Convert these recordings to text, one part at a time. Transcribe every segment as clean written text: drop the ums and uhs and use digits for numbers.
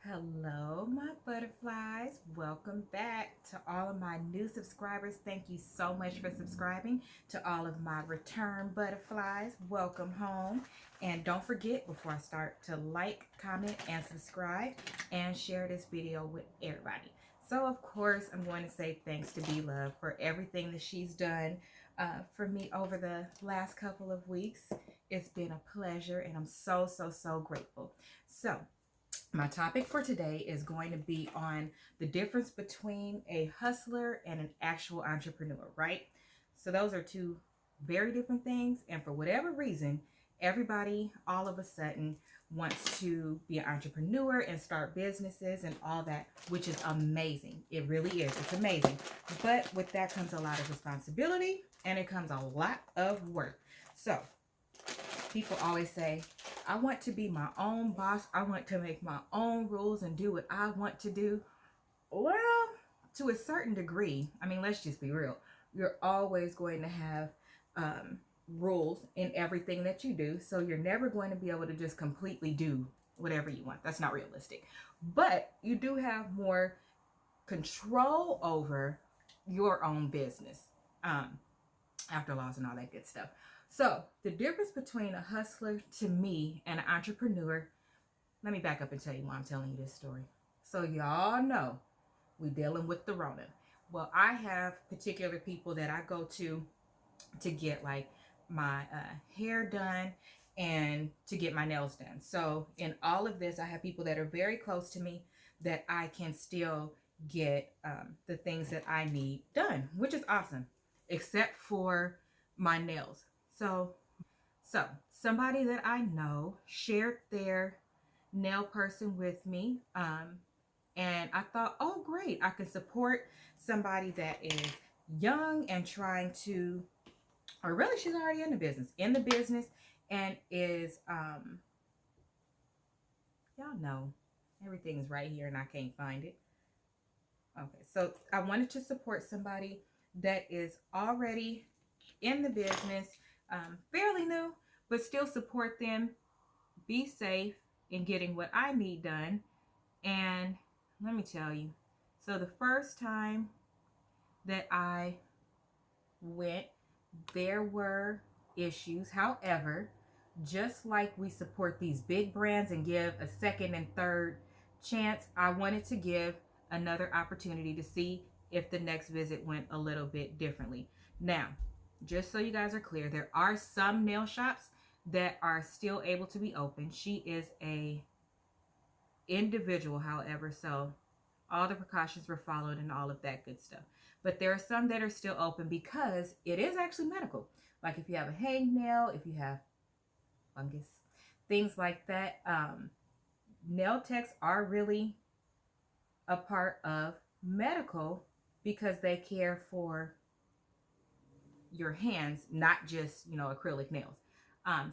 Hello, my butterflies. Welcome back to all of my new subscribers. Thank you so much for subscribing. To all of my return butterflies, welcome home. And don't forget, before I start, to like, comment, and subscribe, and share this video with everybody. So, of course, I'm going to say thanks to Be Love for everything that she's done for me over the last couple of weeks. It's been a pleasure, and I'm so grateful. So, my topic for today is going to be on the difference between a hustler and an actual entrepreneur, right? So those are two very different things. And for whatever reason, everybody all of a sudden wants to be an entrepreneur and start businesses and all that, which is amazing. It really is. It's amazing. But with that comes a lot of responsibility and it comes a lot of work. So people always say, I want to be my own boss. I want to make my own rules and do what I want to do. Well, to a certain degree, I mean, let's just be real. You're always going to have rules in everything that you do. So you're never going to be able to just completely do whatever you want. That's not realistic. But you do have more control over your own business, after laws and all that good stuff. So the difference between a hustler to me and an entrepreneur, let me back up and tell you why I'm telling you this story. So y'all know we dealing with the Rona. Well, I have particular people that I go to get like my hair done and to get my nails done. So in all of this, I have people that are very close to me that I can still get the things that I need done, which is awesome, except for my nails. So somebody that I know shared their nail person with me. And I thought, oh, great, I can support somebody that is young and trying to, or really she's already in the business and is, y'all know, everything is right here and I can't find it. Okay, so I wanted to support somebody that is already in the business, fairly new, but still support them, be safe in getting what I need done. And let me tell you, so the first time that I went, there were issues. However, just like we support these big brands and give a second and third chance, I wanted to give another opportunity to see if the next visit went a little bit differently. Now, just so you guys are clear, there are some nail shops that are still able to be open. She is a individual, however, so all the precautions were followed and all of that good stuff. But there are some that are still open because it is actually medical. Like if you have a hangnail, if you have fungus, things like that. Nail techs are really a part of medical because they care for your hands, not just, acrylic nails.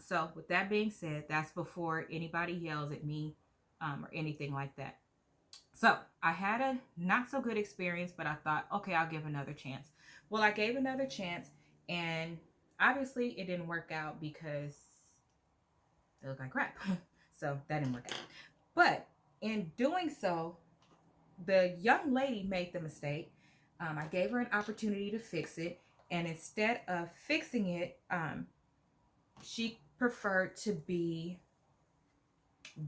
So with that being said, that's before anybody yells at me or anything like that. So I had a not so good experience, but I thought, okay, I'll give another chance. Well, I gave another chance and obviously it didn't work out because it looked like crap. So that didn't work out. But in doing so, the young lady made the mistake. I gave her an opportunity to fix it. And instead of fixing it, she preferred to be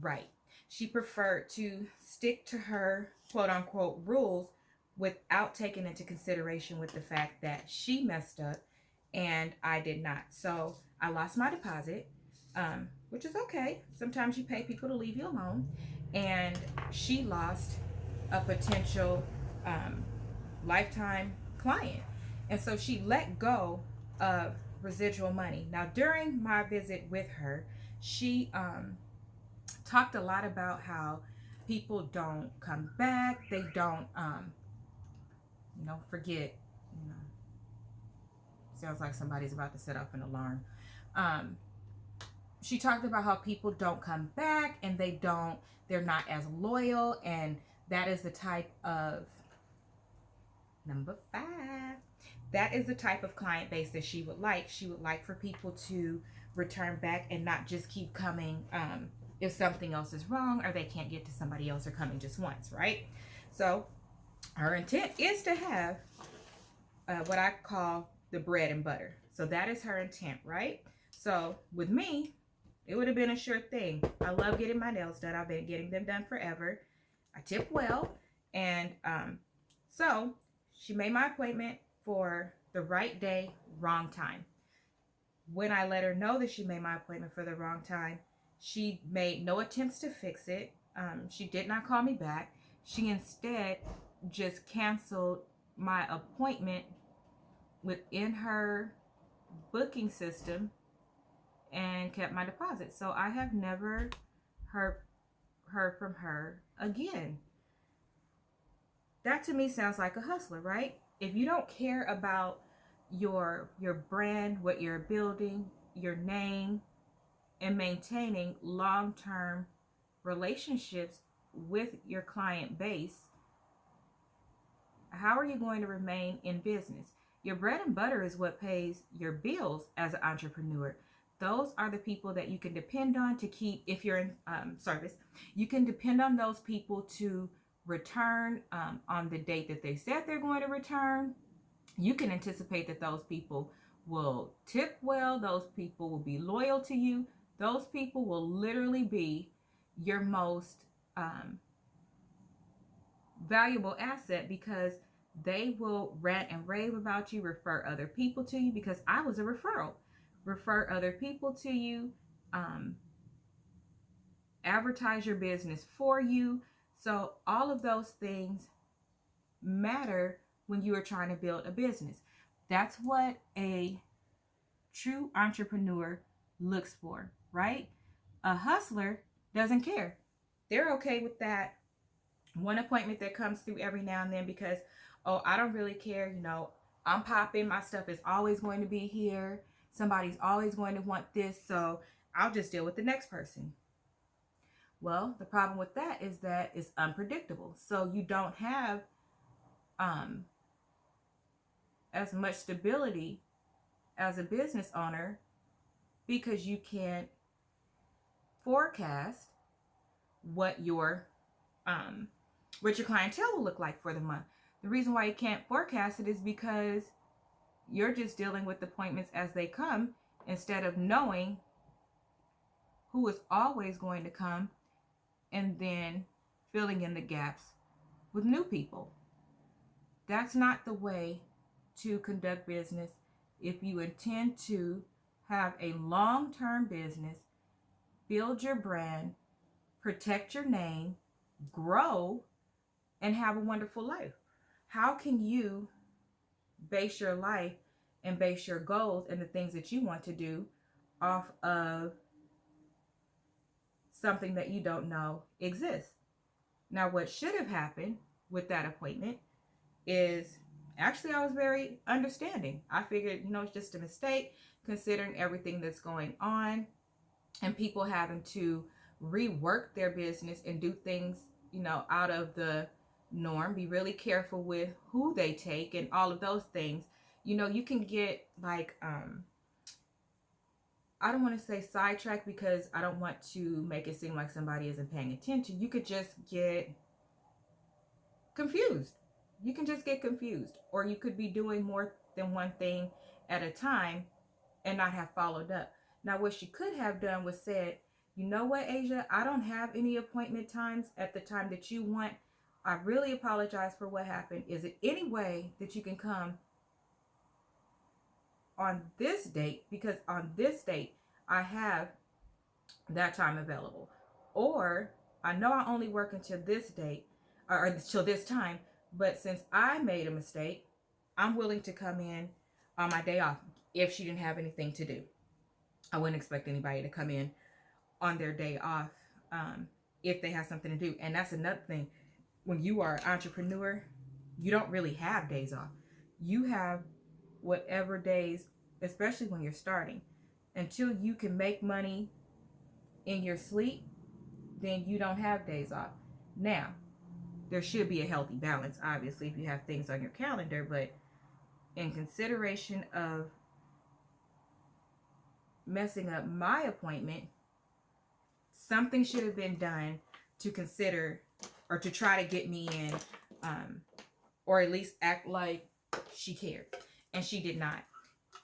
right. She preferred to stick to her quote unquote rules without taking into consideration with the fact that she messed up and I did not. So I lost my deposit, which is okay. Sometimes you pay people to leave you alone. And she lost a potential lifetime client. And so she let go of residual money. Now, during my visit with her, she talked a lot about how people don't come back. They don't, forget. Sounds like somebody's about to set off an alarm. She talked about how people don't come back and they're not as loyal. And that is the type of, number 5. That is the type of client base that she would like. She would like for people to return back and not just keep coming if something else is wrong or they can't get to somebody else or coming just once, right? So her intent is to have what I call the bread and butter. So that is her intent, right? So with me, it would have been a sure thing. I love getting my nails done. I've been getting them done forever. I tip well. And so she made my appointment for the right day, wrong time. When I let her know that she made my appointment for the wrong time, she made no attempts to fix it. She did not call me back. She instead just canceled my appointment within her booking system and kept my deposit. So I have never heard from her again. That to me sounds like a hustler, right? If you don't care about your brand, what you're building, your name, and maintaining long-term relationships with your client base, how are you going to remain in business? Your bread and butter is what pays your bills as an entrepreneur. Those are the people that you can depend on to keep, if you're in service, you can depend on those people to return on the date that they said they're going to return. You can anticipate that those people will tip well. Those people will be loyal to you. Those people will literally be your most valuable asset, because they will rant and rave about you, refer other people to you, because I was a referral. Refer other people to you, advertise your business for you. So all of those things matter when you are trying to build a business. That's what a true entrepreneur looks for, right? A hustler doesn't care. They're okay with that one appointment that comes through every now and then because, oh, I don't really care. I'm popping. My stuff is always going to be here. Somebody's always going to want this. So I'll just deal with the next person. Well, the problem with that is that it's unpredictable. So you don't have as much stability as a business owner, because you can't forecast what your clientele will look like for the month. The reason why you can't forecast it is because you're just dealing with appointments as they come, instead of knowing who is always going to come and then filling in the gaps with new people. That's not the way to conduct business if you intend to have a long-term business, build your brand, protect your name, grow, and have a wonderful life. How can you base your life and base your goals and the things that you want to do off of something that you don't know exists? Now, what should have happened with that appointment is, actually, I was very understanding. I figured, it's just a mistake considering everything that's going on and people having to rework their business and do things, out of the norm. Be really careful with who they take and all of those things. You can get like, I don't want to say sidetracked, because I don't want to make it seem like somebody isn't paying attention. You could just get confused. You can just get confused, or you could be doing more than one thing at a time and not have followed up. Now, what she could have done was said, you know what, Asia, I don't have any appointment times at the time that you want. I really apologize for what happened. Is it any way that you can come on this date? Because on this date, I have that time available. Or, I know I only work until this date, or until this time, but since I made a mistake, I'm willing to come in on my day off if she didn't have anything to do. I wouldn't expect anybody to come in on their day off if they have something to do. And that's another thing. When you are an entrepreneur, you don't really have days off. You have whatever days, especially when you're starting. Until you can make money in your sleep, then you don't have days off. Now, there should be a healthy balance, obviously, if you have things on your calendar, but in consideration of messing up my appointment something should have been done to consider or to try to get me in, or at least act like she cared. And she did not.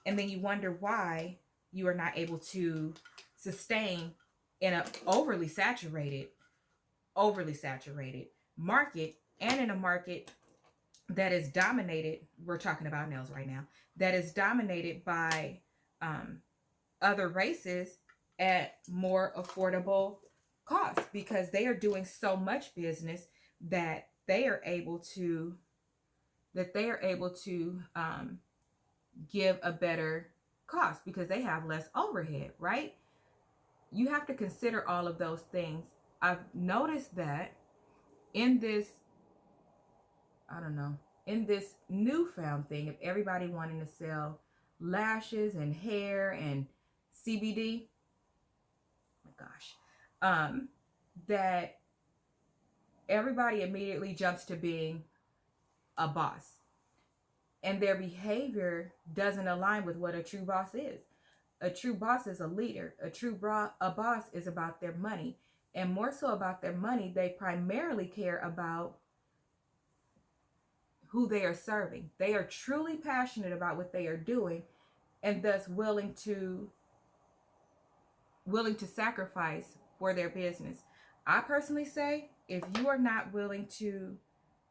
And then you wonder why you are not able to sustain in an overly saturated market, and in a market that is dominated, we're talking about nails right now, that is dominated by other races at more affordable costs, because they are doing so much business that they are able to give a better cost because they have less overhead, right? You have to consider all of those things. I've noticed that in this, I don't know, in this newfound thing of everybody wanting to sell lashes and hair and CBD, oh my gosh, that everybody immediately jumps to being a boss, and their behavior doesn't align with what a true boss is. A true boss is a leader. A boss is about their money, and more so about their money, they primarily care about who they are serving. They are truly passionate about what they are doing, and thus willing to sacrifice for their business. I personally say, if you are not willing to,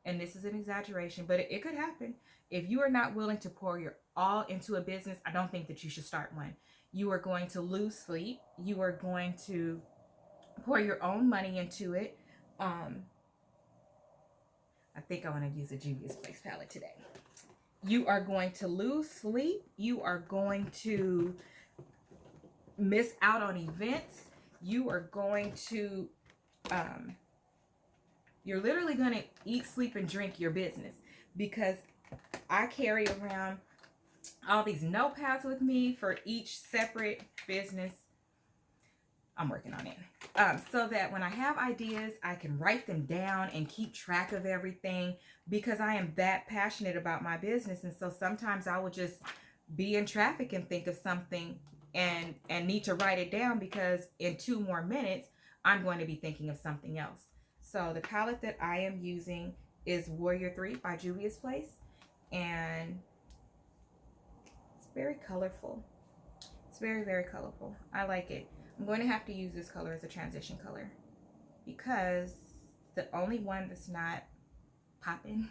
and this is an exaggeration, but it could happen, if you are not willing to pour your all into a business, I don't think that you should start one. You are going to lose sleep. You are going to pour your own money into it. I think I want to use a Juvia's Place palette today. You are going to lose sleep. You are going to miss out on events. You are going to, you're literally going to eat, sleep, and drink your business, because I carry around all these notepads with me for each separate business. I'm working on it. So that when I have ideas, I can write them down and keep track of everything, because I am that passionate about my business. And so sometimes I will just be in traffic and think of something and need to write it down, because in 2 more minutes, I'm going to be thinking of something else. So the palette that I am using is Warrior 3 by Juvia's Place. And it's very colorful. It's very, very colorful. I like it. I'm going to have to use this color as a transition color, because the only one that's not popping.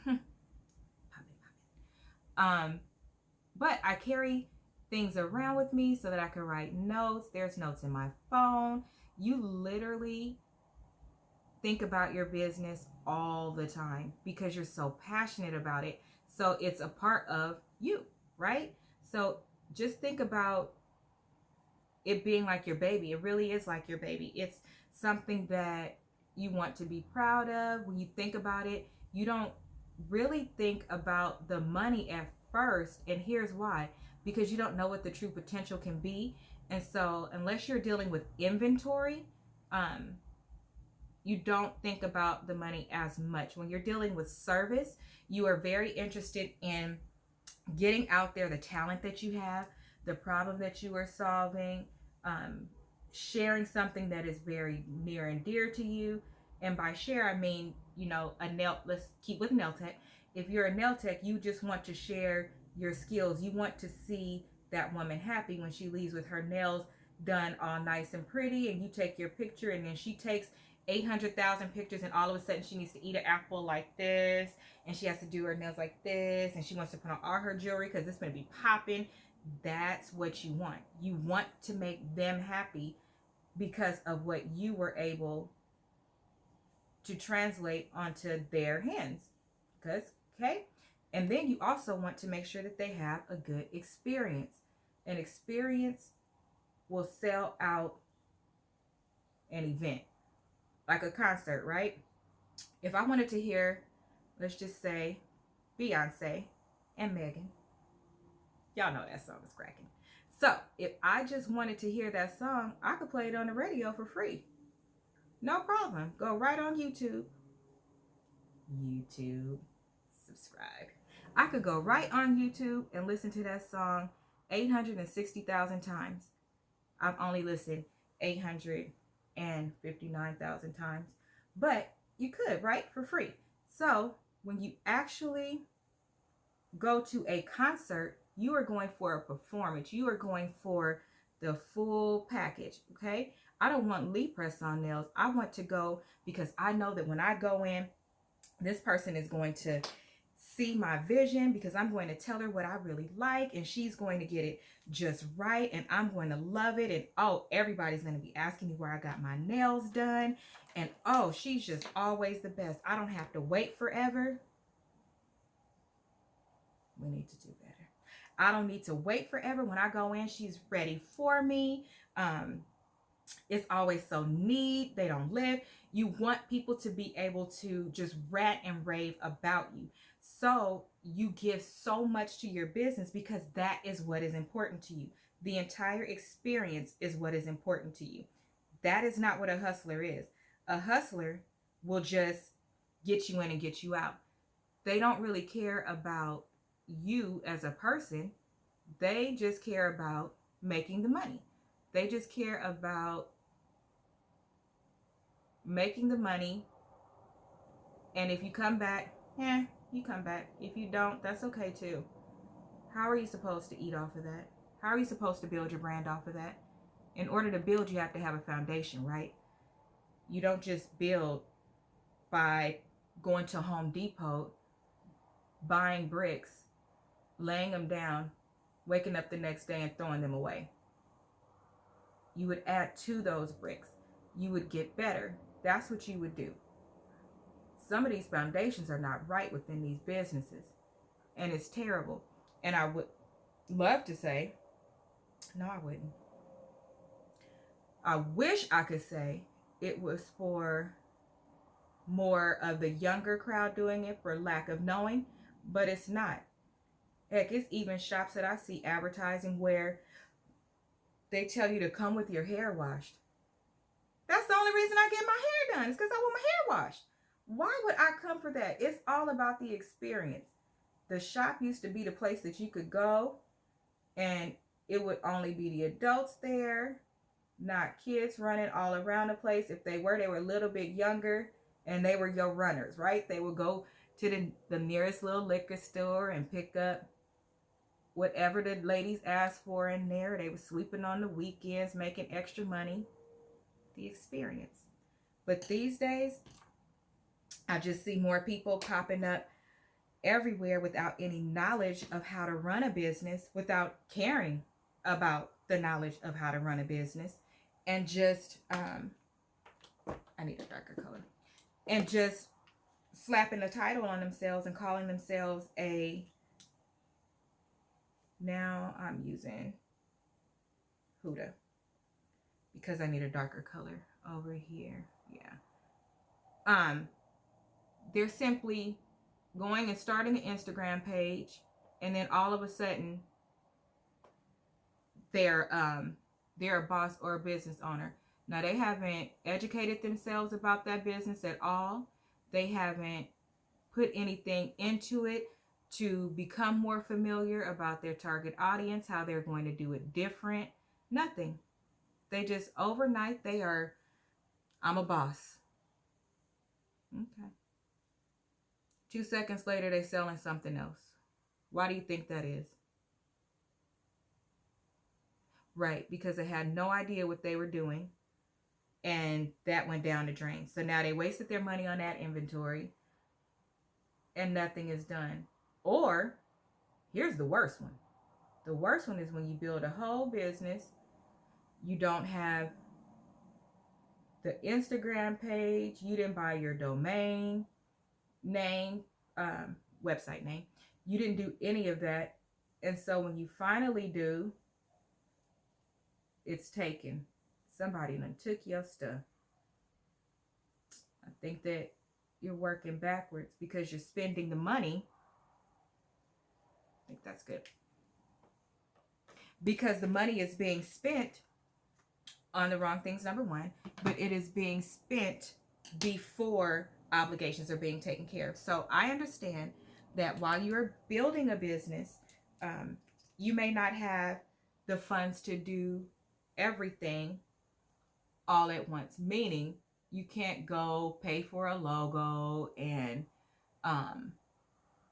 But I carry things around with me so that I can write notes. There's notes in my phone. You literally think about your business all the time because you're so passionate about it. So it's a part of you, right? So just think about it being like your baby. It really is like your baby. It's something that you want to be proud of. When you think about it, you don't really think about the money at first. And here's why. Because you don't know what the true potential can be. And so unless you're dealing with inventory, you don't think about the money as much. When you're dealing with service, you are very interested in getting out there the talent that you have, the problem that you are solving, sharing something that is very near and dear to you. And by share, I mean, let's keep with nail tech. If you're a nail tech, you just want to share your skills. You want to see that woman happy when she leaves with her nails done all nice and pretty, and you take your picture, and then she takes 800,000 pictures, and all of a sudden she needs to eat an apple like this, and she has to do her nails like this, and she wants to put on all her jewelry because it's going to be popping. That's what you want. You want to make them happy because of what you were able to translate onto their hands. Okay? And then you also want to make sure that they have a good experience. An experience will sell out an event, like a concert, right? If I wanted to hear, let's just say, Beyonce and Megan, y'all know that song is cracking. So if I just wanted to hear that song, I could play it on the radio for free. No problem. Go right on YouTube. Subscribe. I could go right on YouTube and listen to that song 860,000 times. I've only listened 800 159,000 times, but you could, right? For free. So when you actually go to a concert, you are going for a performance. You are going for the full package, okay? I don't want Lee press on nails. I want to go because I know that when I go in, this person is going to see my vision because I'm going to tell her what I really like, and she's going to get it just right, and I'm going to love it. And oh, everybody's going to be asking me where I got my nails done, and oh, she's just always the best. I don't have to wait forever. We need to do better. I don't need to wait forever. When I go in, she's ready for me. It's always so neat. They don't live. You want people to be able to just rant and rave about you. So you give so much to your business because that is what is important to you. The entire experience is what is important to you. That is not what a hustler is. A hustler will just get you in and get you out. They don't really care about you as a person. They just care about making the money. They just care about making the money. And if you come back, you come back. If you don't, that's okay too. How are you supposed to eat off of that? How are you supposed to build your brand off of that? In order to build, you have to have a foundation, right? You don't just build by going to Home Depot, buying bricks, laying them down, waking up the next day and throwing them away. You would add to those bricks. You would get better. That's what you would do. Some of these foundations are not right within these businesses, and it's terrible. And I would love to say, no, I wouldn't. I wish I could say it was for more of the younger crowd doing it for lack of knowing, but it's not. Heck, it's even shops that I see advertising where they tell you to come with your hair washed. That's the only reason I get my hair done. It's because I want my hair washed. Why would I come for that? It's all about the experience. The shop used to be the place that you could go and it would only be the adults there, not kids running all around the place. If they were a little bit younger and they were your runners, right? They would go to the nearest little liquor store and pick up whatever the ladies asked for in there. They were sweeping on the weekends, making extra money. The experience. But these days, I just see more people popping up everywhere without any knowledge of how to run a business, without caring about the knowledge of how to run a business, and just I need a darker color, and just slapping a title on themselves and calling themselves now I'm using Huda because I need a darker color over here. Yeah. They're simply going and starting an Instagram page, and then all of a sudden they're a boss or a business owner. Now, they haven't educated themselves about that business at all. They haven't put anything into it to become more familiar about their target audience, how they're going to do it different. Nothing. They just overnight, I'm a boss. Okay. 2 seconds later, they're selling something else. Why do you think that is? Right, because they had no idea what they were doing, and that went down the drain. So now they wasted their money on that inventory, and nothing is done. Or, here's the worst one. The worst one is when you build a whole business, you don't have the Instagram page, you didn't buy your domain name, website name. You didn't do any of that. And so when you finally do, it's taken. Somebody done took your stuff. I think that you're working backwards because you're spending the money. I think that's good. Because the money is being spent on the wrong things, number one, but it is being spent before obligations are being taken care of. So I understand that while you're building a business, you may not have the funds to do everything all at once, meaning you can't go pay for a logo and um,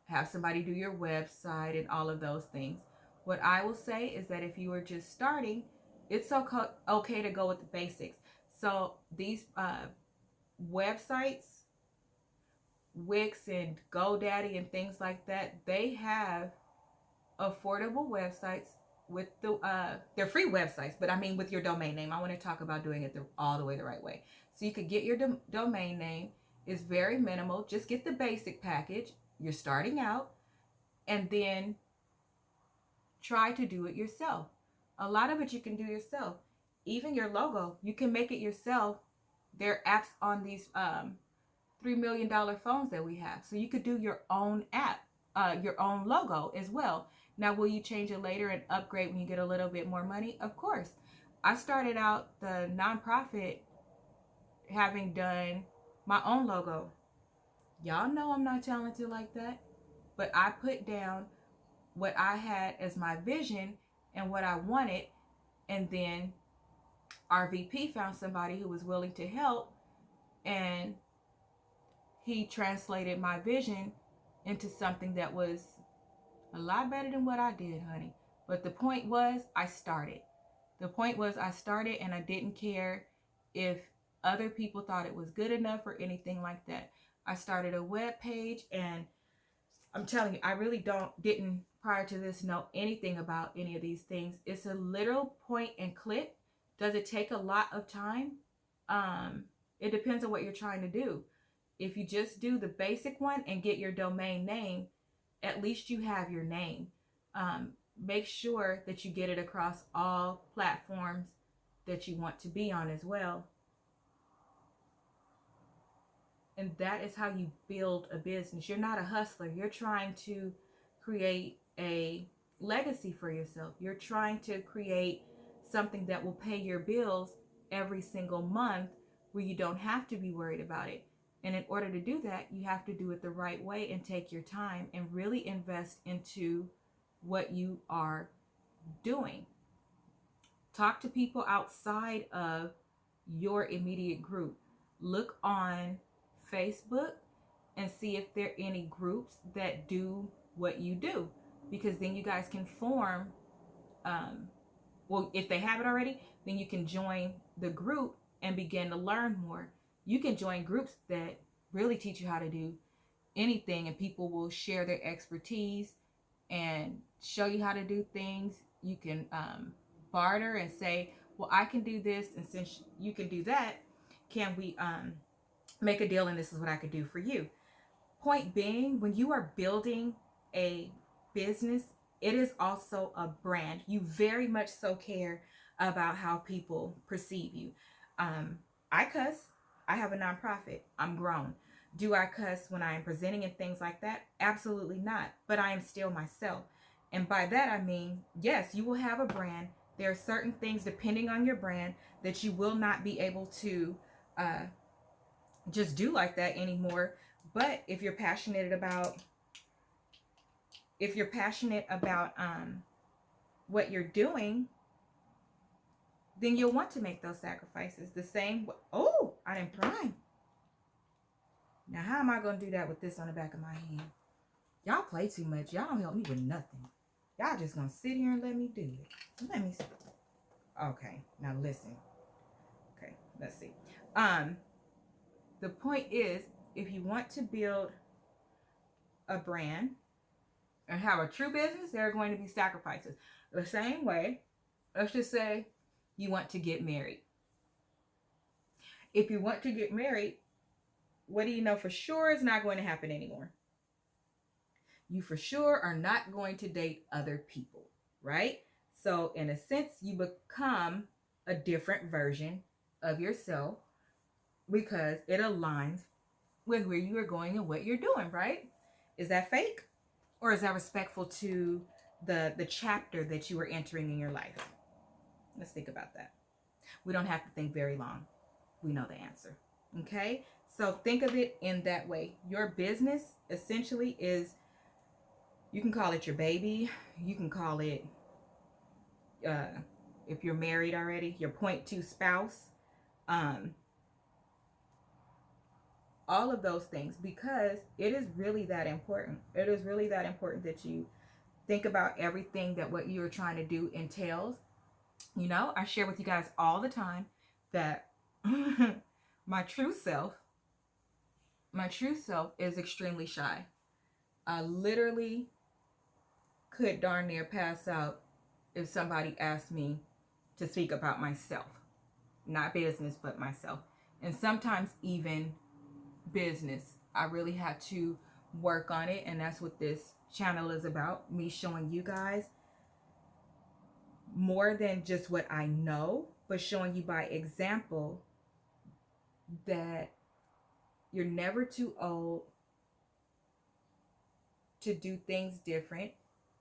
have somebody do your website and all of those things. What I will say is that if you are just starting, it's okay to go with the basics. So these websites, Wix and GoDaddy and things like that, they have affordable websites with they're free websites, but I mean with your domain name. I want to talk about doing it all the way the right way. So you could get your domain name. It's very minimal. Just get the basic package. You're starting out, and then try to do it yourself. A lot of it you can do yourself. Even your logo, you can make it yourself. There are apps on these $3 million phones that we have. So you could do your own app, your own logo as well. Now, will you change it later and upgrade when you get a little bit more money? Of course. I started out the nonprofit having done my own logo. Y'all know I'm not talented like that, but I put down what I had as my vision and what I wanted, and then our VP found somebody who was willing to help, and he translated my vision into something that was a lot better than what I did, honey. But the point was, I started. The point was, I started, and I didn't care if other people thought it was good enough or anything like that. I started a web page, and I'm telling you, I really didn't prior to this know anything about any of these things. It's a literal point and click. Does it take a lot of time? It depends on what you're trying to do. If you just do the basic one and get your domain name, at least you have your name. Make sure that you get it across all platforms that you want to be on as well. And that is how you build a business. You're not a hustler. You're trying to create a legacy for yourself. You're trying to create something that will pay your bills every single month where you don't have to be worried about it. And in order to do that, you have to do it the right way and take your time and really invest into what you are doing. Talk to people outside of your immediate group. Look on Facebook and see if there are any groups that do what you do, because then you guys can form well, if they have it already, then you can join the group and begin to learn more. You can join groups that really teach you how to do anything, and people will share their expertise and show you how to do things. You can barter and say, well, I can do this, and since you can do that, can we make a deal, and this is what I could do for you. Point being, when you are building a business, it is also a brand. You very much so care about how people perceive you. I cuss. I have a nonprofit. I'm grown. Do I cuss when I am presenting and things like that? Absolutely not. But I am still myself. And by that I mean, yes, you will have a brand. There are certain things, depending on your brand, that you will not be able to just do like that anymore. But if you're passionate about what you're doing, then you'll want to make those sacrifices. The same. Oh, I didn't prime. Now, how am I going to do that with this on the back of my hand? Y'all play too much. Y'all don't help me with nothing. Y'all just going to sit here and let me do it. Let me see. Okay, now listen. Okay, let's see. The point is, if you want to build a brand and have a true business, there are going to be sacrifices. The same way, let's just say you want to get married. If you want to get married, what do you know for sure is not going to happen anymore? You for sure are not going to date other people, right? So in a sense, you become a different version of yourself because it aligns with where you are going and what you're doing, right? Is that fake? Or is that respectful to the chapter that you are entering in your life? Let's think about that. We don't have to think very long. We know the answer. Okay? So think of it in that way. Your business essentially is, you can call it your baby. You can call it, if you're married already, your point two spouse. All of those things, because it is really that important. It is really that important that you think about everything that what you're trying to do entails. You know, I share with you guys all the time that my true self is extremely shy. I literally could darn near pass out if somebody asked me to speak about myself. Not business, but myself. And sometimes even business. I really had to work on it, and that's what this channel is about. Me showing you guys more than just what I know, but showing you by example that you're never too old to do things different,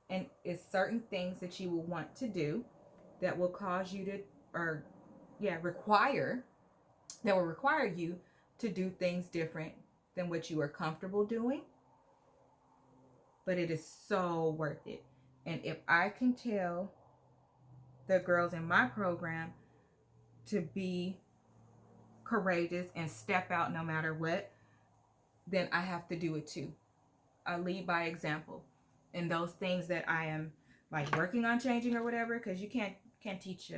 and it's certain things that you will want to do that will cause you to, or require, that will require you to do things different than what you are comfortable doing. But it is so worth it. And if I can tell the girls in my program to be courageous and step out no matter what, then I have to do it too. I lead by example. And those things that I am like working on changing or whatever, because you can't teach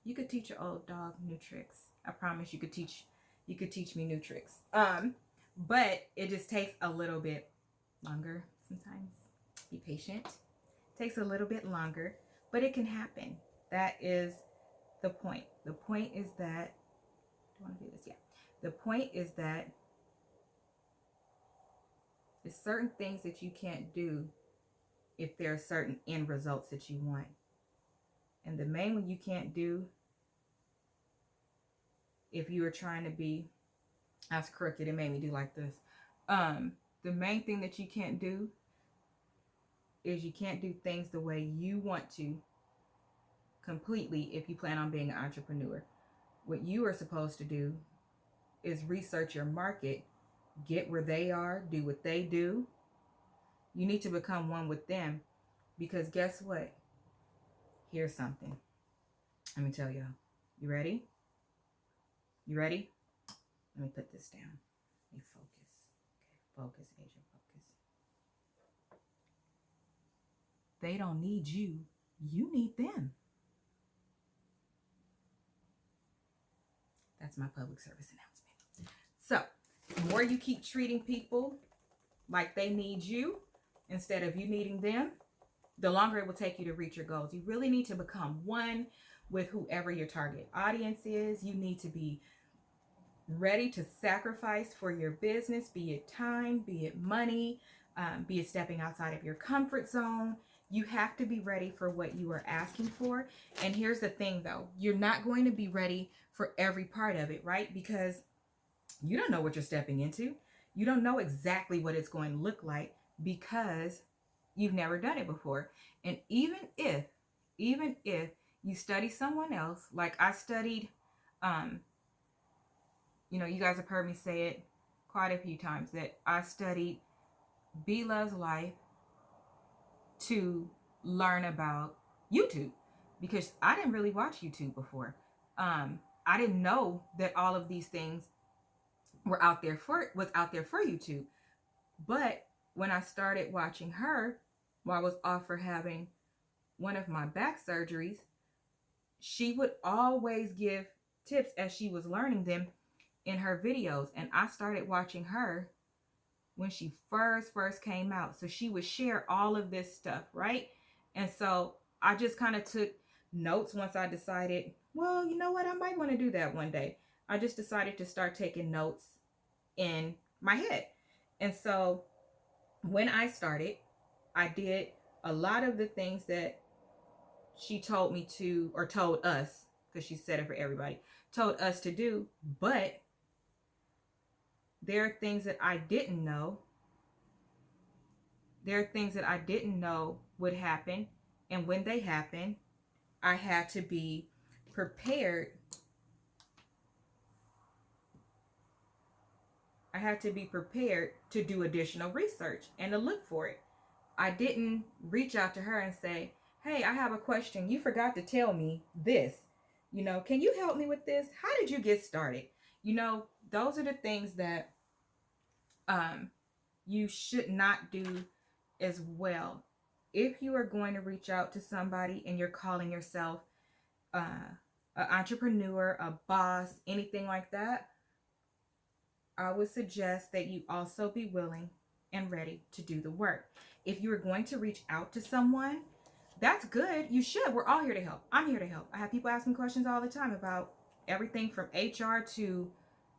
you could teach your old dog new tricks. I promise you could teach me new tricks. But it just takes a little bit longer sometimes. Be patient. It takes a little bit longer, but it can happen. That is the point. The point is that, do I want to do this? Yeah. The point is that there's certain things that you can't do if there are certain end results that you want. And the main one you can't do, if you are trying to be, that's crooked, it made me do like this. The main thing that you can't do is you can't do things the way you want to completely if you plan on being an entrepreneur. What you are supposed to do is research your market, get where they are, do what they do. You need to become one with them, because guess what? Here's something. Let me tell y'all. You ready? You ready? Let me put this down. Let me focus. Okay, focus, Asia, focus. They don't need you. You need them. That's my public service announcement. So, the more you keep treating people like they need you instead of you needing them, the longer it will take you to reach your goals. You really need to become one with whoever your target audience is. You need to be ready to sacrifice for your business, be it time, be it money, be it stepping outside of your comfort zone. You have to be ready for what you are asking for. And here's the thing though, you're not going to be ready for every part of it, right? Because you don't know what you're stepping into. You don't know exactly what it's going to look like because you've never done it before. And even if you study someone else, like I studied, you guys have heard me say it quite a few times that I studied Be Love's Life to learn about YouTube, because I didn't really watch YouTube before. I didn't know that all of these things was out there for YouTube. But when I started watching her while I was off for having one of my back surgeries, she would always give tips as she was learning them in her videos. And I started watching her when she first came out. So she would share all of this stuff, right? And so I just kind of took notes once I decided, well, you know what? I might want to do that one day. I just decided to start taking notes in my head. And so when I started, I did a lot of the things that she told me to, or told us, because she said it for everybody, told us to do. But there are things that I didn't know. There are things that I didn't know would happen. And when they happen, I had to be prepared. I had to be prepared to do additional research and to look for it. I didn't reach out to her and say, hey, I have a question. You forgot to tell me this. You know, can you help me with this? How did you get started? You know, those are the things that you should not do as well. If you are going to reach out to somebody and you're calling yourself uh, an entrepreneur, a boss, anything like that, I would suggest that you also be willing and ready to do the work. If you are going to reach out to someone, that's good. You should. We're all here to help. I'm here to help. I have people asking questions all the time about everything from HR to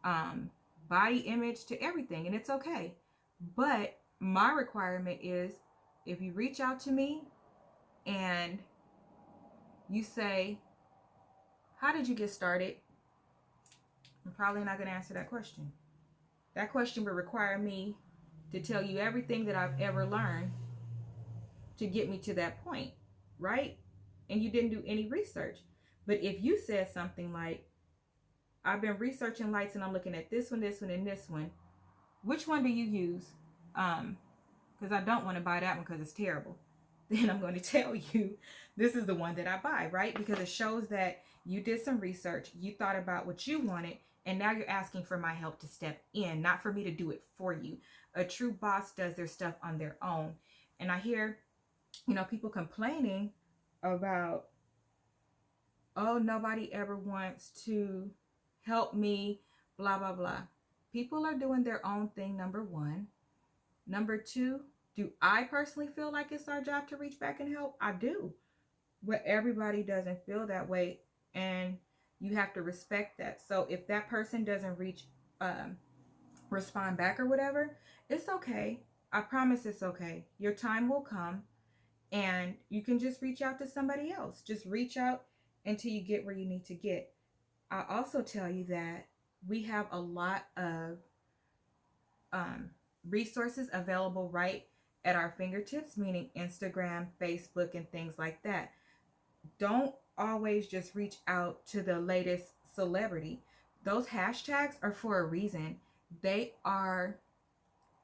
body image to everything, and it's okay. But my requirement is if you reach out to me and you say, how did you get started? I'm probably not going to answer that question. That question would require me to tell you everything that I've ever learned to get me to that point, right? And you didn't do any research. But if you said something like, I've been researching lights and I'm looking at this one, and this one, which one do you use? Because I don't want to buy that one because it's terrible. Then I'm going to tell you this is the one that I buy, right? Because it shows that you did some research, you thought about what you wanted, and now you're asking for my help to step in, not for me to do it for you. A true boss does their stuff on their own. And I hear, you know, people complaining about, oh, nobody ever wants to help me, blah, blah, blah. People are doing their own thing, number one. Number two, do I personally feel like it's our job to reach back and help? I do. But everybody doesn't feel that way, and you have to respect that. So if that person doesn't respond back or whatever, it's okay. I promise it's okay. Your time will come, and you can just reach out to somebody else. Just reach out until you get where you need to get. I'll also tell you that we have a lot of resources available right at our fingertips, meaning Instagram, Facebook, and things like that. Don't always just reach out to the latest celebrity. Those hashtags are for a reason. They are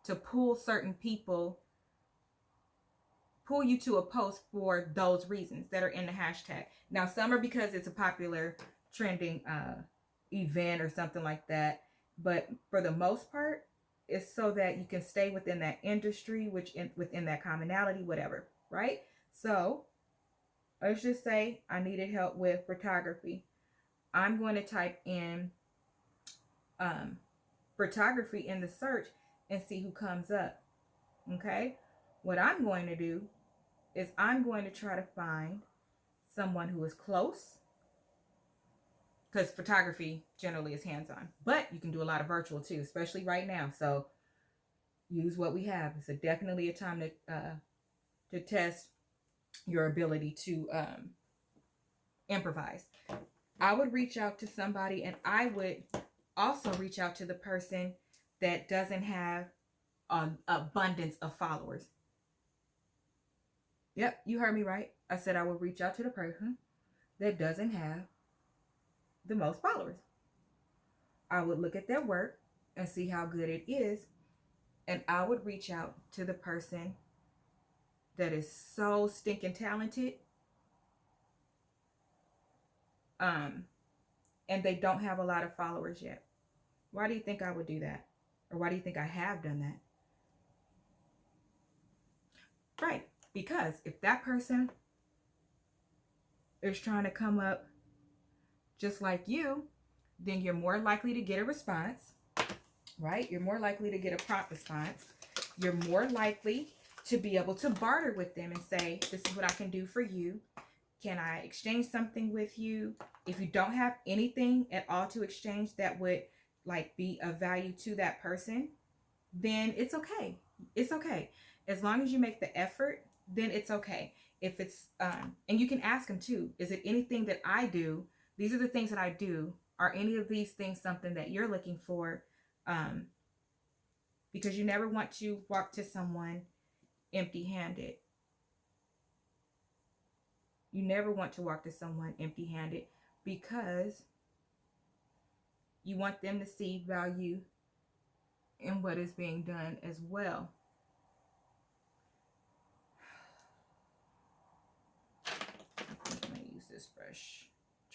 to pull certain people, pull you to a post for those reasons that are in the hashtag. Now, some are because it's a popular trending event or something like that. But for the most part, it's so that you can stay within that industry, within that commonality, whatever, right? So let's just say I needed help with photography. I'm going to type in photography in the search and see who comes up. Okay? What I'm going to do is I'm going to try to find someone who is close, because photography generally is hands-on, but you can do a lot of virtual too, especially right now. So use what we have. It's definitely a time to test your ability to improvise. I would reach out to somebody, and I would also reach out to the person that doesn't have an abundance of followers. Yep, you heard me right. I said I would reach out to the person that doesn't have the most followers. I would look at their work and see how good it is, and I would reach out to the person that is so stinking talented, and they don't have a lot of followers yet. Why do you think I would do that? Or why do you think I have done that? Right, because if that person is trying to come up just like you, then you're more likely to get a response, right? You're more likely to get a prompt response. You're more likely to be able to barter with them and say, this is what I can do for you. Can I exchange something with you? If you don't have anything at all to exchange that would be of value to that person, then it's okay. It's okay. As long as you make the effort, then it's okay. If it's, and you can ask them too, is it anything that I do? These are the things that I do. Are any of these things something that you're looking for? Because you never want to walk to someone empty-handed. You never want to walk to someone empty-handed, because you want them to see value in what is being done as well. I'm going to use this brush.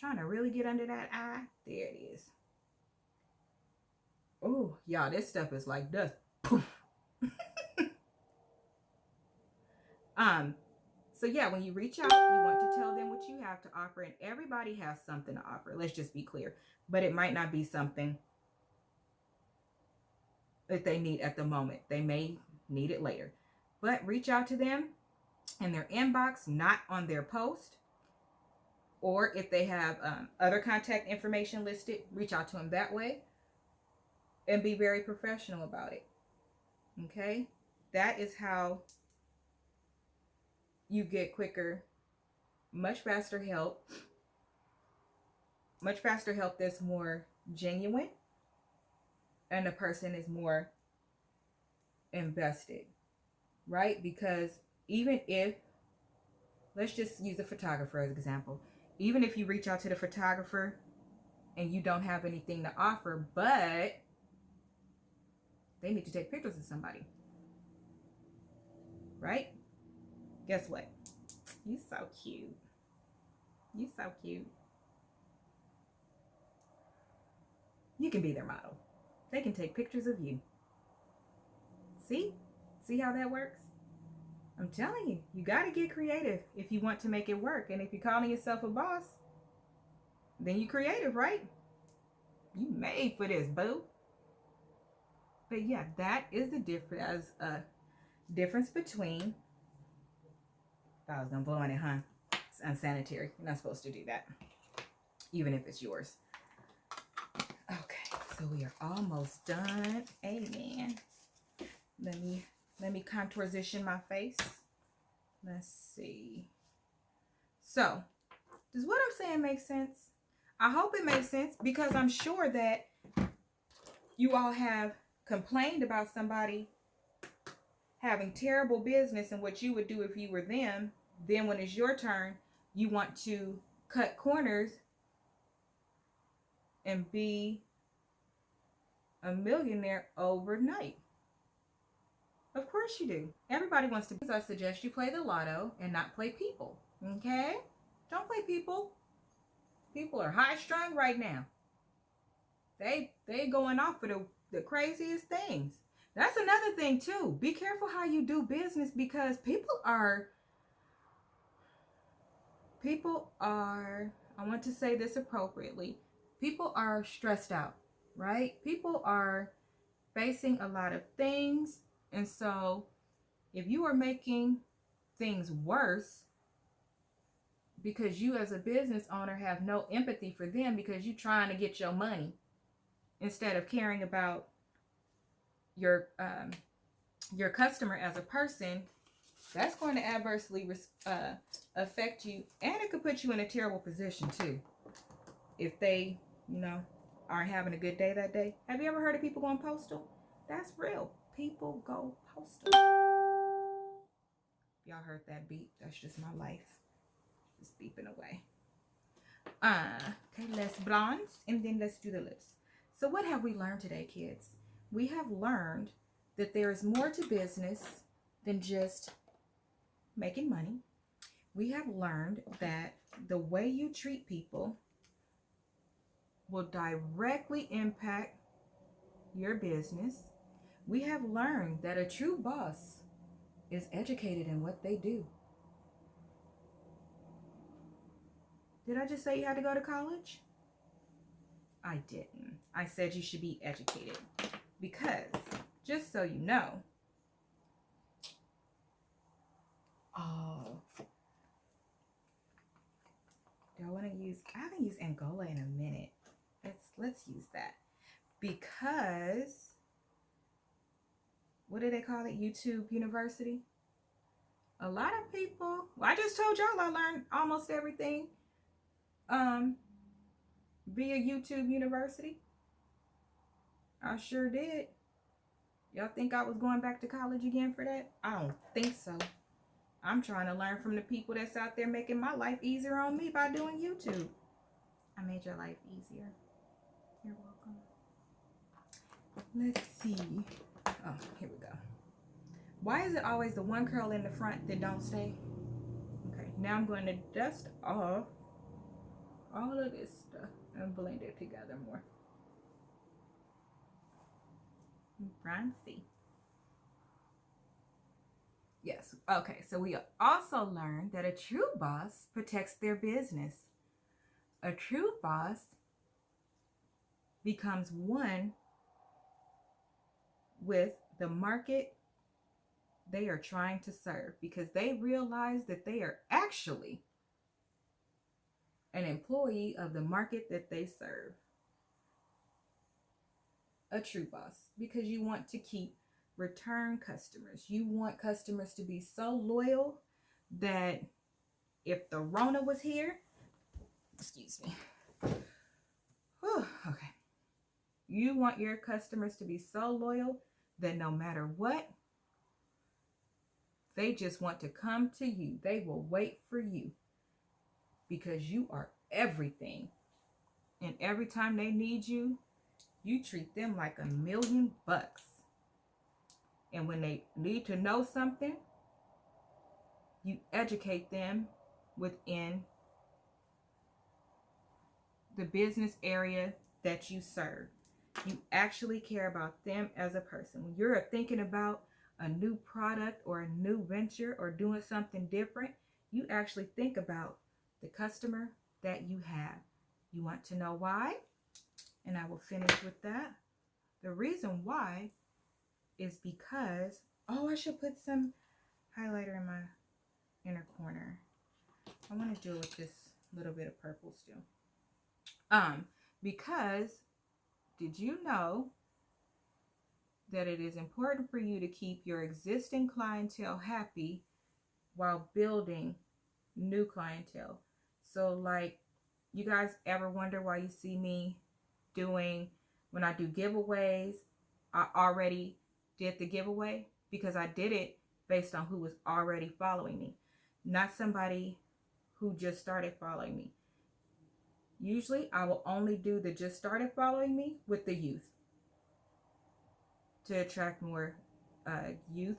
Trying to really get under that eye. There it is. Oh, y'all, this stuff is like dust. Poof. So yeah, when you reach out, you want to tell them what you have to offer, and everybody has something to offer. Let's just be clear. But it might not be something that they need at the moment. They may need it later. But reach out to them in their inbox, not on their post. Or if they have other contact information listed, reach out to them that way. And be very professional about it. Okay? That is how you get quicker, much faster help. Much faster help that's more genuine. And the person is more invested. Right? Because even if, let's just use a photographer as an example. Even if you reach out to the photographer and you don't have anything to offer, but they need to take pictures of somebody. Right? Guess what? You so cute. You so cute. You can be their model. They can take pictures of you. See? See how that works? I'm telling you, you got to get creative if you want to make it work. And if you're calling yourself a boss, then you're creative, right? You made for this, boo. But yeah, that is the difference between, I was gonna blow on it, huh? It's unsanitary. You're not supposed to do that, even if it's yours. Okay, so we are almost done. Amen. Let me contourzition my face. Let's see. So, does what I'm saying make sense? I hope it makes sense, because I'm sure that you all have complained about somebody having terrible business and what you would do if you were them. Then when it's your turn, you want to cut corners and be a millionaire overnight. Of course you do. Everybody wants to. So I suggest you play the lotto and not play people. Okay? Don't play people. People are high strung right now. They going off for the craziest things. That's another thing too. Be careful how you do business, because people are, I want to say this appropriately, people are stressed out, right? People are facing a lot of things. And so if you are making things worse because you as a business owner have no empathy for them because you're trying to get your money instead of caring about your customer as a person, that's going to adversely affect you, and it could put you in a terrible position too if they, aren't having a good day that day. Have you ever heard of people going postal? That's real. People go postal. Y'all heard that beep? That's just my life. Just beeping away. Okay, let's bronze and then let's do the lips. So what have we learned today, kids? We have learned that there is more to business than just making money. We have learned that the way you treat people will directly impact your business. We have learned that a true boss is educated in what they do. Did I just say you had to go to college? I didn't. I said you should be educated. Because, just so you know, do I want to use, I haven't used Angola in a minute. Let's use that. Because, what do they call it? YouTube University? A lot of people, well, I just told y'all I learned almost everything via YouTube University. I sure did. Y'all think I was going back to college again for that? I don't think so. I'm trying to learn from the people that's out there making my life easier on me by doing YouTube. I made your life easier. You're welcome. Let's see. Oh, here we go. Why is it always the one curl in the front that don't stay? Okay, now I'm going to dust off all of this stuff and blend it together more. Bronzy. Yes. Okay. So we also learned that a true boss protects their business. A true boss becomes one with the market they are trying to serve because they realize that they are actually an employee of the market that they serve. A true boss, because you want to keep return customers. You want customers to be so loyal that if the Rona was here, excuse me. Whew, okay. You want your customers to be so loyal that no matter what, they just want to come to you. They will wait for you because you are everything. And every time they need you, you treat them like $1,000,000. And when they need to know something, you educate them within the business area that you serve. You actually care about them as a person. When you're thinking about a new product or a new venture or doing something different, you actually think about the customer that you have. You want to know why? And I will finish with that. The reason why is because, oh, I should put some highlighter in my inner corner. I want to do it with this little bit of purple still. Because did you know that it is important for you to keep your existing clientele happy while building new clientele? So like, you guys ever wonder why you see me doing, when I do giveaways, I already did the giveaway because I did it based on who was already following me, not somebody who just started following me. Usually I will only do the just started following me with the youth to attract more youth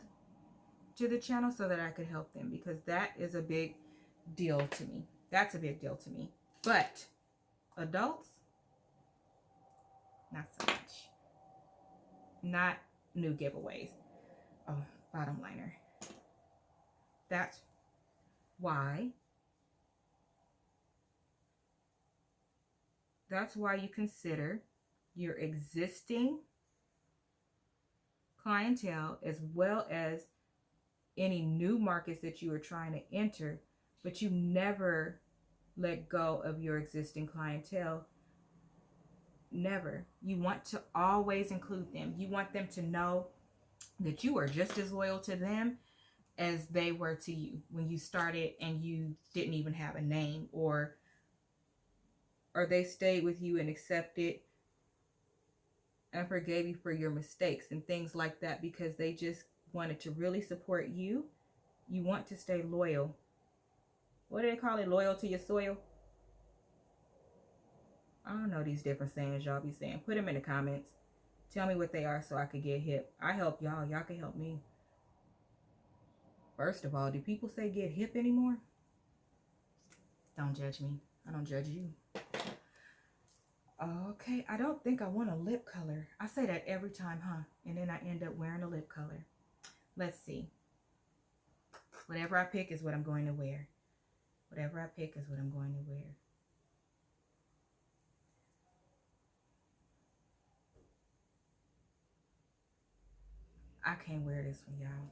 to the channel so that I could help them, because that is a big deal to me. That's a big deal to me. But adults, not so much. Not new giveaways. Oh, bottom liner. That's why you consider your existing clientele as well as any new markets that you are trying to enter, but you never let go of your existing clientele. Never. You want to always include them. You want them to know that you are just as loyal to them as they were to you when you started and you didn't even have a name, or they stayed with you and accepted and forgave you for your mistakes and things like that because they just wanted to really support you. You want to stay loyal. What do they call it? Loyal to your soil? I don't know these different sayings y'all be saying. Put them in the comments. Tell me what they are so I could get hip. I help y'all. Y'all can help me. First of all, do people say get hip anymore? Don't judge me. I don't judge you. Okay, I don't think I want a lip color. I say that every time, huh? And then I end up wearing a lip color. Let's see. Whatever I pick is what I'm going to wear. Whatever I pick is what I'm going to wear. I can't wear this one, y'all.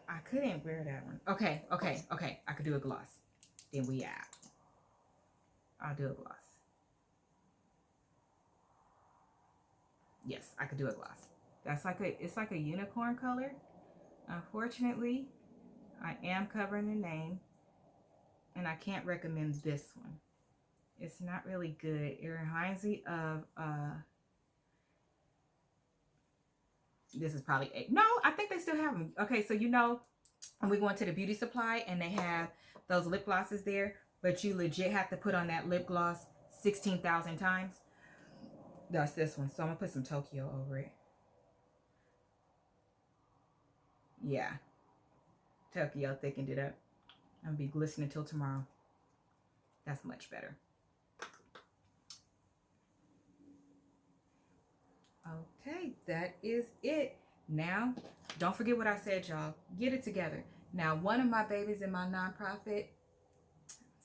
I couldn't wear that one. Okay. I could do a gloss. Then we out. I'll do a gloss. Yes, I could do a gloss. That's like it's like a unicorn color. Unfortunately, I am covering the name, and I can't recommend this one. It's not really good. It reminds me of this is probably no, I think they still have them. Okay, so you know, when we go into the beauty supply and they have those lip glosses there, but you legit have to put on that lip gloss 16,000 times. That's this one. So I'm gonna put some Tokyo over it. Yeah, Tokyo thickened it up. I'm gonna be glistening till tomorrow. That's much better. Okay, that is it. Now, don't forget what I said, y'all. Get it together. Now, one of my babies in my nonprofit,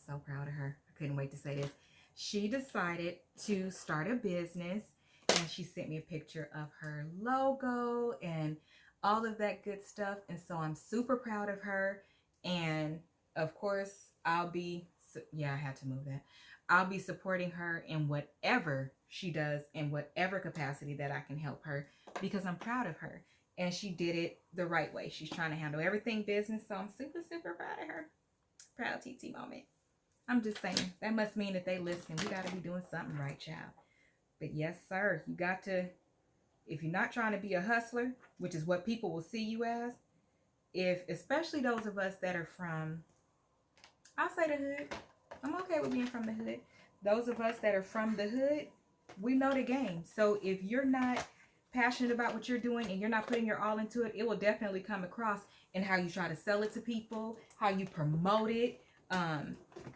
so proud of her. I couldn't wait to say this. She decided to start a business, and she sent me a picture of her logo and all of that good stuff. And so I'm super proud of her. And of course, I had to move that. I'll be supporting her in whatever she does, in whatever capacity that I can help her, because I'm proud of her. And she did it the right way. She's trying to handle everything business. So I'm super, super proud of her. Proud TT moment. I'm just saying, that must mean that they listening. We got to be doing something right, child. But yes, sir, you got to, if you're not trying to be a hustler, which is what people will see you as, especially those of us that are from, I'll say the hood. I'm okay with being from the hood. Those of us that are from the hood, we know the game. So if you're not passionate about what you're doing and you're not putting your all into it, it will definitely come across in how you try to sell it to people, how you promote it,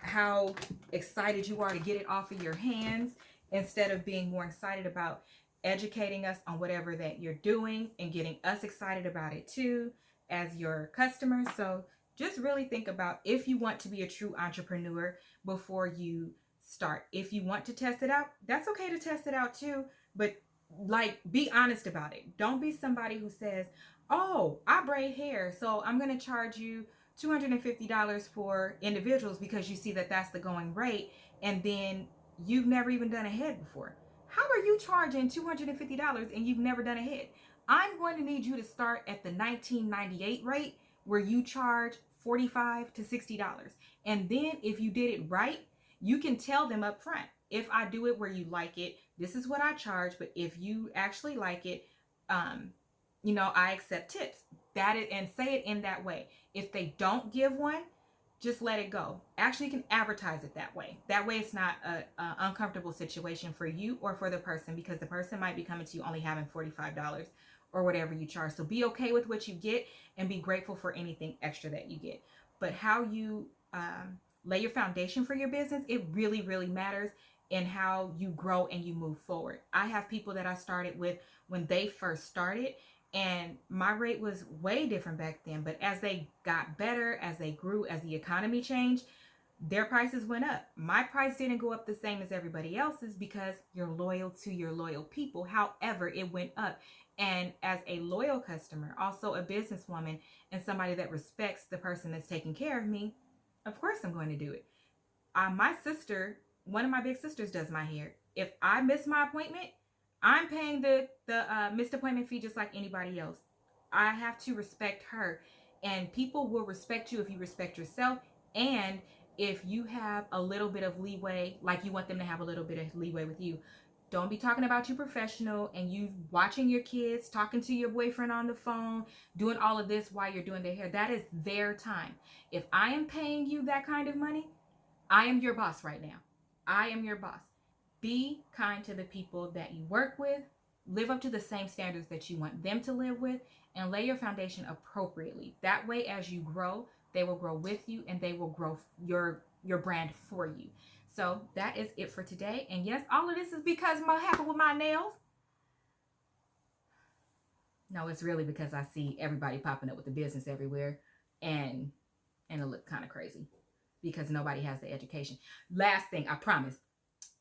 how excited you are to get it off of your hands, instead of being more excited about educating us on whatever that you're doing and getting us excited about it too as your customers. So just really think about if you want to be a true entrepreneur before you start. If you want to test it out, that's okay to test it out too, but like, be honest about it. Don't be somebody who says, oh, I braid hair, so I'm going to charge you $250 for individuals because you see that that's the going rate, and then you've never even done a head before. How are you charging $250 and you've never done a head? I'm going to need you to start at the $19.98 rate, where you charge $45 to $60. And then if you did it right, you can tell them up front, if I do it where you like it, this is what I charge. But if you actually like it, I accept tips. And say it in that way. If they don't give one, just let it go. Actually, you can advertise it that way. That way it's not an uncomfortable situation for you or for the person, because the person might be coming to you only having $45 or whatever you charge. So be okay with what you get and be grateful for anything extra that you get. But how you lay your foundation for your business, it really, really matters in how you grow and you move forward. I have people that I started with when they first started, and my rate was way different back then. But as they got better, as they grew, as the economy changed, their prices went up. My price didn't go up the same as everybody else's because you're loyal to your loyal people. However, it went up. And as a loyal customer, also a businesswoman, and somebody that respects the person that's taking care of me, of course I'm going to do it. My sister, one of my big sisters, does my hair. If I miss my appointment, I'm paying the missed appointment fee just like anybody else. I have to respect her, and people will respect you if you respect yourself, and if you have a little bit of leeway, like you want them to have a little bit of leeway with you. Don't be talking about you professional and you watching your kids, talking to your boyfriend on the phone, doing all of this while you're doing their hair. That is their time. If I am paying you that kind of money, I am your boss right now. I am your boss. Be kind to the people that you work with. Live up to the same standards that you want them to live with, and lay your foundation appropriately. That way, as you grow, they will grow with you, and they will grow your brand for you. So that is it for today. And yes, all of this is because what happened with my nails. No, it's really because I see everybody popping up with the business everywhere, and it look kind of crazy because nobody has the education. Last thing, I promise.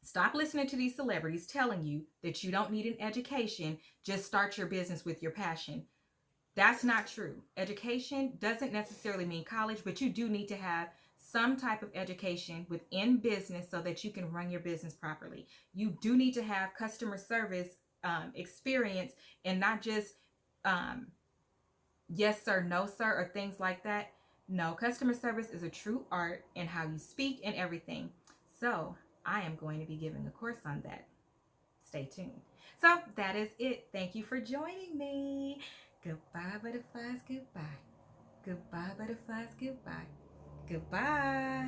Stop listening to these celebrities telling you that you don't need an education. Just start your business with your passion. That's not true. Education doesn't necessarily mean college, but you do need to have some type of education within business so that you can run your business properly. You do need to have customer service experience, and not just yes sir, no sir, or things like that. No, customer service is a true art in how you speak and everything. So I am going to be giving a course on that. Stay tuned. So that is it. Thank you for joining me. Goodbye, butterflies. Goodbye. Goodbye, butterflies. Goodbye. Goodbye.